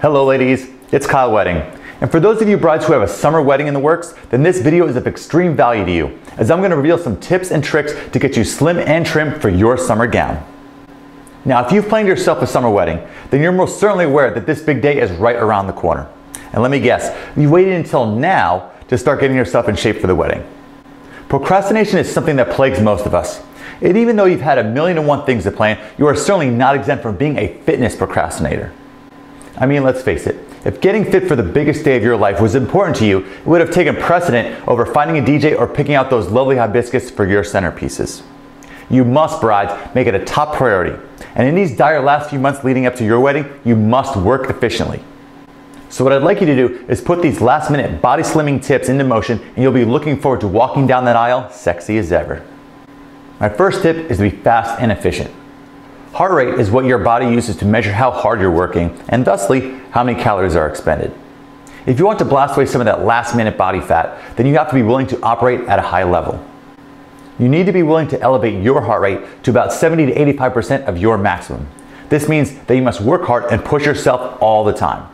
Hello ladies, it's Kyle Wedding. And for those of you brides who have a summer wedding in the works, then this video is of extreme value to you, as I'm going to reveal some tips and tricks to get you slim and trim for your summer gown. Now, if you've planned yourself a summer wedding, then you're most certainly aware that this big day is right around the corner. And let me guess, you waited until now to start getting yourself in shape for the wedding. Procrastination is something that plagues most of us. And even though you've had a million and one things to plan, you are certainly not exempt from being a fitness procrastinator. I mean, let's face it, if getting fit for the biggest day of your life was important to you, it would have taken precedent over finding a DJ or picking out those lovely hibiscus for your centerpieces. You must, brides, make it a top priority. And in these dire last few months leading up to your wedding, you must work efficiently. So what I'd like you to do is put these last minute body slimming tips into motion, and you'll be looking forward to walking down that aisle sexy as ever. My first tip is to be fast and efficient. Heart rate is what your body uses to measure how hard you're working and thusly how many calories are expended. If you want to blast away some of that last minute body fat, then you have to be willing to operate at a high level. You need to be willing to elevate your heart rate to about 70 to 85% of your maximum. This means that you must work hard and push yourself all the time.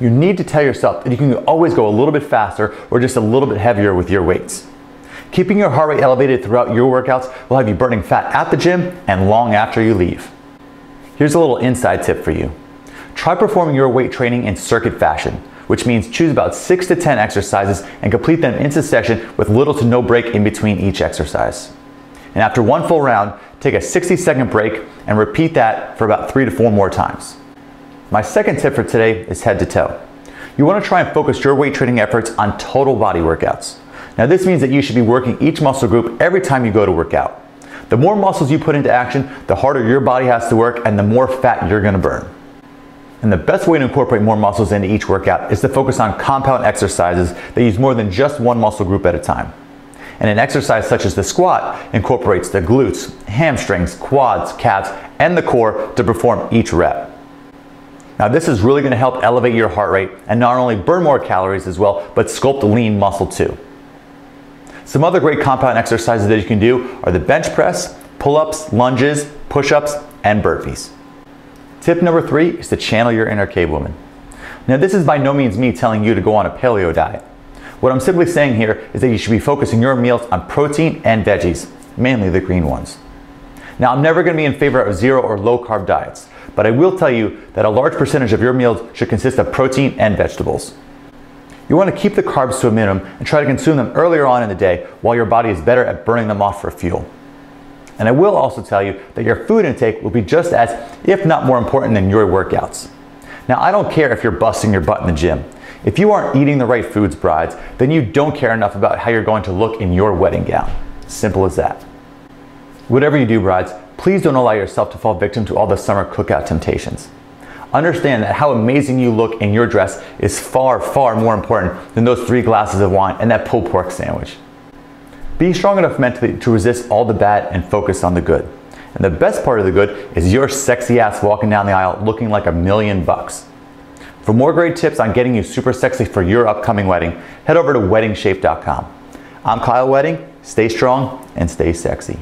You need to tell yourself that you can always go a little bit faster or just a little bit heavier with your weights. Keeping your heart rate elevated throughout your workouts will have you burning fat at the gym and long after you leave. Here's a little inside tip for you. Try performing your weight training in circuit fashion, which means choose about 6 to 10 exercises and complete them in succession with little to no break in between each exercise. And after one full round, take a 60-second break and repeat that for about 3 to 4 more times. My second tip for today is head to toe. You want to try and focus your weight training efforts on total body workouts. Now this means that you should be working each muscle group every time you go to work out. The more muscles you put into action, the harder your body has to work and the more fat you're going to burn. And the best way to incorporate more muscles into each workout is to focus on compound exercises that use more than just one muscle group at a time. And an exercise such as the squat incorporates the glutes, hamstrings, quads, calves, and the core to perform each rep. Now this is really going to help elevate your heart rate and not only burn more calories as well, but sculpt lean muscle too. Some other great compound exercises that you can do are the bench press, pull-ups, lunges, push-ups, and burpees. Tip number 3 is to channel your inner cave woman. Now this is by no means me telling you to go on a paleo diet. What I'm simply saying here is that you should be focusing your meals on protein and veggies, mainly the green ones. Now I'm never going to be in favor of zero or low carb diets, but I will tell you that a large percentage of your meals should consist of protein and vegetables. You want to keep the carbs to a minimum and try to consume them earlier on in the day while your body is better at burning them off for fuel. And I will also tell you that your food intake will be just as, if not more important than your workouts. Now I don't care if you're busting your butt in the gym. If you aren't eating the right foods, brides, then you don't care enough about how you're going to look in your wedding gown. Simple as that. Whatever you do, brides, please don't allow yourself to fall victim to all the summer cookout temptations. Understand that how amazing you look in your dress is far, far more important than those 3 glasses of wine and that pulled pork sandwich. Be strong enough mentally to resist all the bad and focus on the good. And the best part of the good is your sexy ass walking down the aisle looking like $1,000,000. For more great tips on getting you super sexy for your upcoming wedding, head over to weddingshape.com. I'm Kyle Wedding. Stay strong and stay sexy.